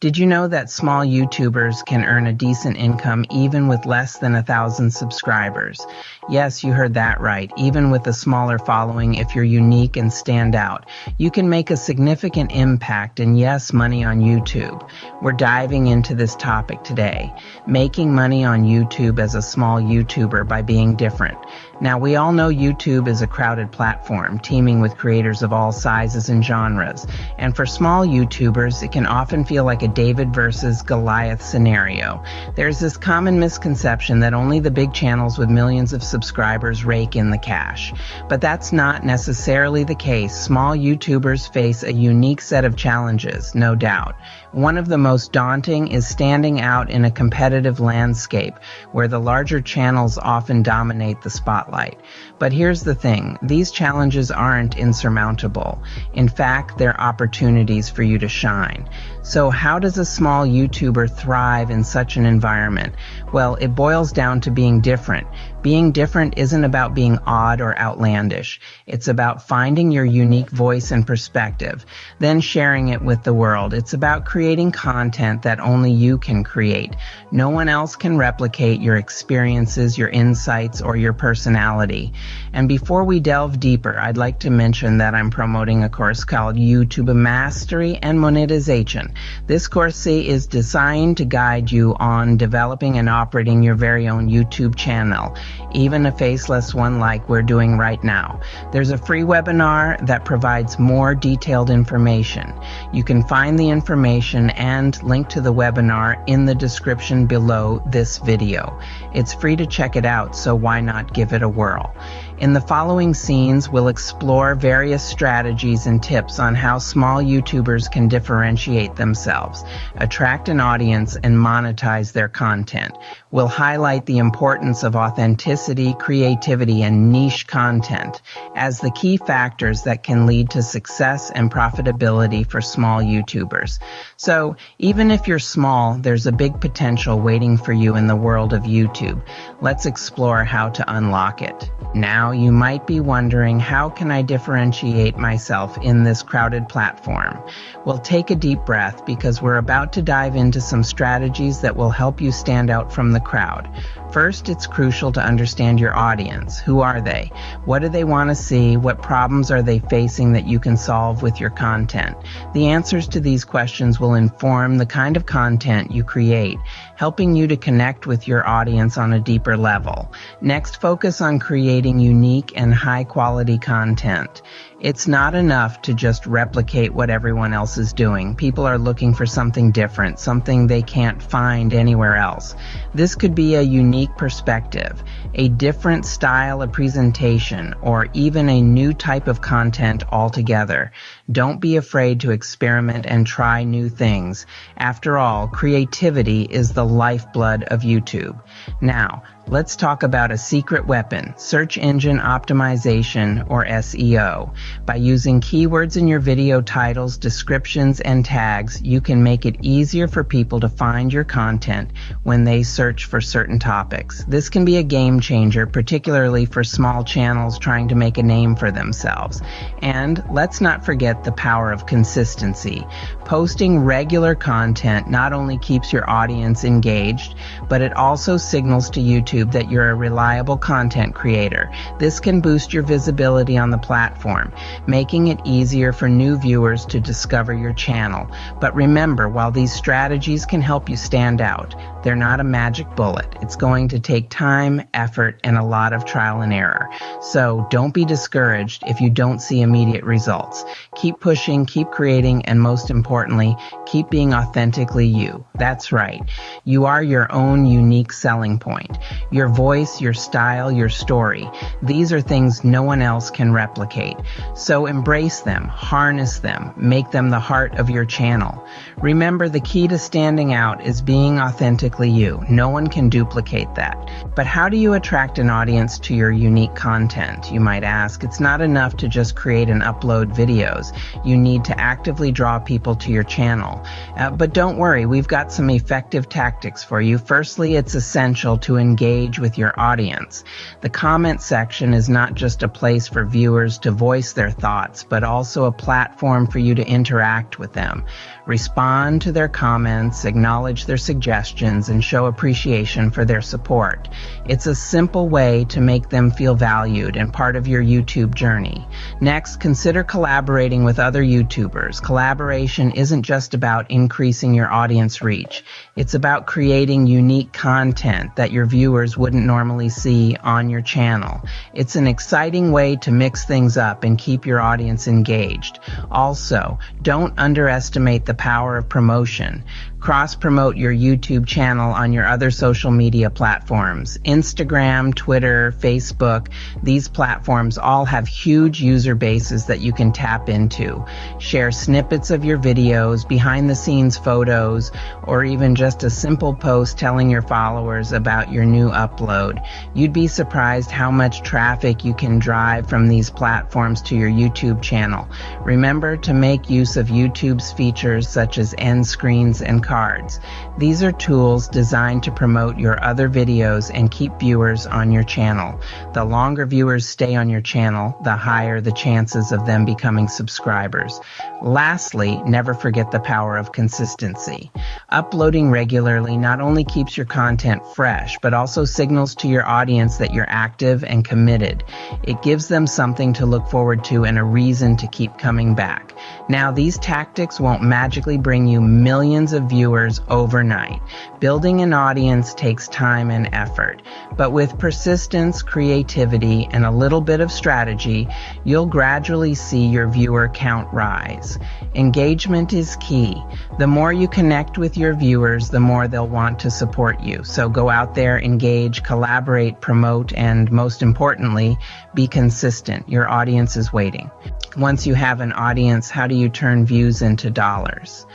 Did you know that small YouTubers can earn a decent income even with less than 1,000 subscribers? Yes, you heard that right. Even with a smaller following, if you're unique and stand out, you can make a significant impact and yes, money on YouTube. We're diving into this topic today, making money on YouTube as a small YouTuber by being different. Now, we all know YouTube is a crowded platform, teeming with creators of all sizes and genres. And for small YouTubers, it can often feel like a David versus Goliath scenario. There's this common misconception that only the big channels with millions of subscribers rake in the cash. But that's not necessarily the case. Small YouTubers face a unique set of challenges, no doubt. One of the most daunting is standing out in a competitive landscape where the larger channels often dominate the spotlight. But here's the thing, these challenges aren't insurmountable. In fact, they're opportunities for you to shine. So how does a small YouTuber thrive in such an environment? Well, it boils down to being different. Being different isn't about being odd or outlandish. It's about finding your unique voice and perspective, then sharing it with the world. It's about creating content that only you can create. No one else can replicate your experiences, your insights, or your personality. And before we delve deeper, I'd like to mention that I'm promoting a course called YouTube Mastery and Monetization. This course is designed to guide you on developing and operating your very own YouTube channel, even a faceless one like we're doing right now. There's a free webinar that provides more detailed information. You can find the information and link to the webinar in the description below this video. It's free to check it out, so why not give it a whirl? In the following scenes, we'll explore various strategies and tips on how small YouTubers can differentiate themselves, attract an audience, and monetize their content. We'll highlight the importance of authenticity, creativity, and niche content as the key factors that can lead to success and profitability for small YouTubers. So, even if you're small, there's a big potential waiting for you in the world of YouTube. Let's explore how to unlock it. Now, you might be wondering, how can I differentiate myself in this crowded platform? Well, take a deep breath because we're about to dive into some strategies that will help you stand out from the crowd. First, it's crucial to understand your audience. Who are they? What do they want to see? What problems are they facing that you can solve with your content? The answers to these questions will inform the kind of content you create, helping you to connect with your audience on a deeper level. Next, focus on creating unique and high-quality content. It's not enough to just replicate what everyone else is doing. People are looking for something different, something they can't find anywhere else. This could be a unique perspective, a different style of presentation, or even a new type of content altogether. Don't be afraid to experiment and try new things. After all, creativity is the lifeblood of YouTube. Now, let's talk about a secret weapon, search engine optimization, or SEO. By using keywords in your video titles, descriptions, and tags, you can make it easier for people to find your content when they search for certain topics. This can be a game changer, particularly for small channels trying to make a name for themselves. And let's not forget the power of consistency. Posting regular content not only keeps your audience engaged, but it also signals to YouTube that you're a reliable content creator. This can boost your visibility on the platform, making it easier for new viewers to discover your channel. But remember, while these strategies can help you stand out, they're not a magic bullet. It's going to take time, effort, and a lot of trial and error. So don't be discouraged if you don't see immediate results. Keep pushing, keep creating, and most importantly, keep being authentically you. That's right. You are your own unique selling point. Your voice, your style, your story. These are things no one else can replicate. So embrace them, harness them, make them the heart of your channel. Remember, the key to standing out is being authentically you. No one can duplicate that. But how do you attract an audience to your unique content? You might ask. It's not enough to just create and upload videos. videos. You need to actively draw people to your channel. But don't worry, we've got some effective tactics for you. Firstly, it's essential to engage with your audience. The comment section is not just a place for viewers to voice their thoughts, but also a platform for you to interact with them. Respond to their comments, acknowledge their suggestions, and show appreciation for their support. It's a simple way to make them feel valued and part of your YouTube journey. Next, consider collaborating with other YouTubers. Collaboration isn't just about increasing your audience reach. It's about creating unique content that your viewers wouldn't normally see on your channel. It's an exciting way to mix things up and keep your audience engaged. Also, don't underestimate the power of promotion. Cross-promote your YouTube channel on your other social media platforms. Instagram, Twitter, Facebook, these platforms all have huge user bases that you can tap into. Share snippets of your videos, behind-the-scenes photos, or even just a simple post telling your followers about your new upload. You'd be surprised how much traffic you can drive from these platforms to your YouTube channel. Remember to make use of YouTube's features such as end screens and cards. These are tools designed to promote your other videos and keep viewers on your channel. The longer viewers stay on your channel, the higher the chances of them becoming subscribers. Lastly, never forget the power of consistency. Uploading regularly not only keeps your content fresh, but also signals to your audience that you're active and committed. It gives them something to look forward to and a reason to keep coming back. Now, these tactics won't magically bring you millions of viewers overnight. Building an audience takes time and effort, but with persistence, creativity, and a little bit of strategy, you'll gradually see your viewer count rise. Engagement is key. The more you connect with your viewers, the more they'll want to support you. So go out there, engage, collaborate, promote, and most importantly, be consistent. Your audience is waiting. Once you have an audience, how do you turn views into dollars?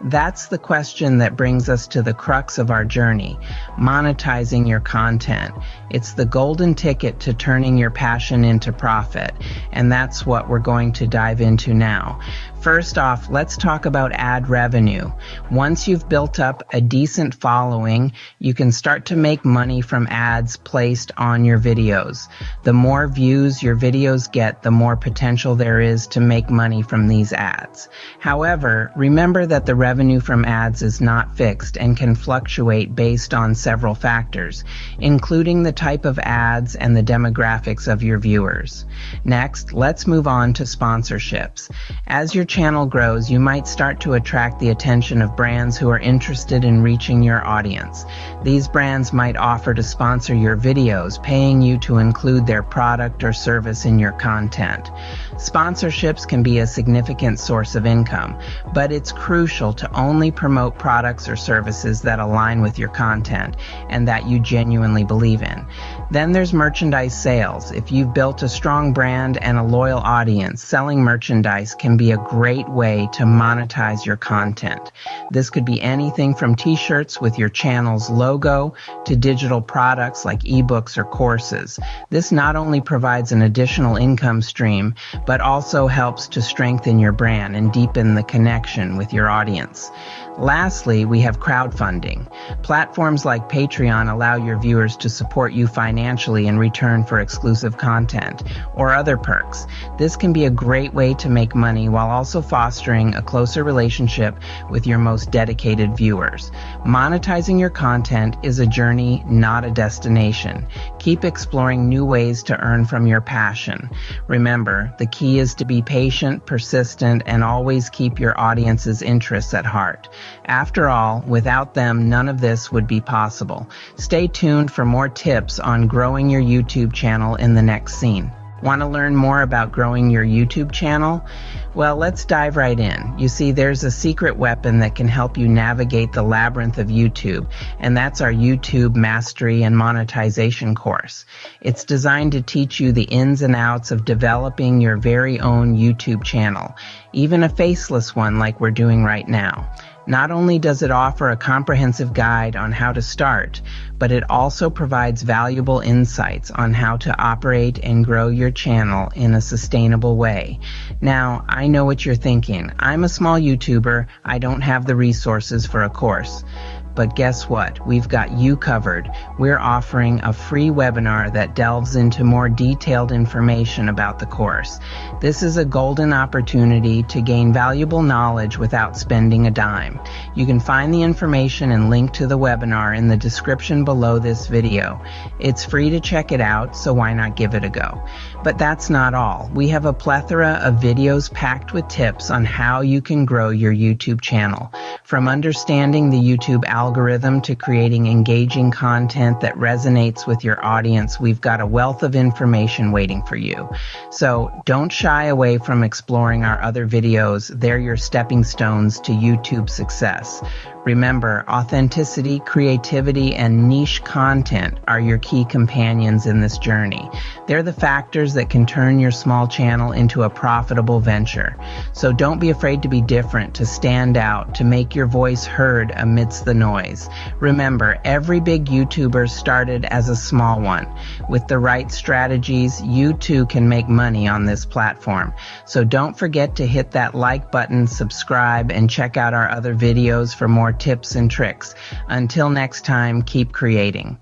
That's the question that brings us to the crux of our journey, monetizing your content. It's the golden ticket to turning your passion into profit, and that's what we're going to dive into now. First off, let's talk about ad revenue. Once you've built up a decent following, you can start to make money from ads placed on your videos. The more views your videos get, the more potential there is to make money from these ads. However, remember that the revenue from ads is not fixed and can fluctuate based on several factors, including the type of ads and the demographics of your viewers. Next, let's move on to sponsorships. As your channel grows, you might start to attract the attention of brands who are interested in reaching your audience. These brands might offer to sponsor your videos, paying you to include their product or service in your content. Sponsorships can be a significant source of income, but it's crucial to only promote products or services that align with your content and that you genuinely believe in. Then there's merchandise sales. If you've built a strong brand and a loyal audience, selling merchandise can be a great way to monetize your content. This could be anything from t-shirts with your channel's logo to digital products like ebooks or courses. This not only provides an additional income stream, but also helps to strengthen your brand and deepen the connection with your audience. Lastly, we have crowdfunding. Platforms like Patreon allow your viewers to support you financially in return for exclusive content or other perks. This can be a great way to make money while also fostering a closer relationship with your most dedicated viewers. Monetizing your content is a journey, not a destination. Keep exploring new ways to earn from your passion. Remember, the key is to be patient, persistent, and always keep your audience's interests at heart. After all, without them, none of this would be possible. Stay tuned for more tips on growing your YouTube channel in the next scene. Want to learn more about growing your YouTube channel? Well, let's dive right in. You see, there's a secret weapon that can help you navigate the labyrinth of YouTube, and that's our YouTube Mastery and Monetization course. It's designed to teach you the ins and outs of developing your very own YouTube channel, even a faceless one like we're doing right now. Not only does it offer a comprehensive guide on how to start, but it also provides valuable insights on how to operate and grow your channel in a sustainable way. Now, I know what you're thinking. I'm a small YouTuber. I don't have the resources for a course. But guess what? We've got you covered. We're offering a free webinar that delves into more detailed information about the course. This is a golden opportunity to gain valuable knowledge without spending a dime. You can find the information and link to the webinar in the description below this video. It's free to check it out, so why not give it a go? But that's not all. We have a plethora of videos packed with tips on how you can grow your YouTube channel. From understanding the YouTube algorithm to creating engaging content that resonates with your audience, we've got a wealth of information waiting for you. So don't shy away from exploring our other videos. They're your stepping stones to YouTube success. Remember, authenticity, creativity, and niche content are your key companions in this journey. They're the factors that can turn your small channel into a profitable venture. So don't be afraid to be different, to stand out, to make your voice heard amidst the noise. Remember, every big YouTuber started as a small one. With the right strategies, you too can make money on this platform. So don't forget to hit that like button, subscribe, and check out our other videos for more tips and tricks. Until next time, keep creating.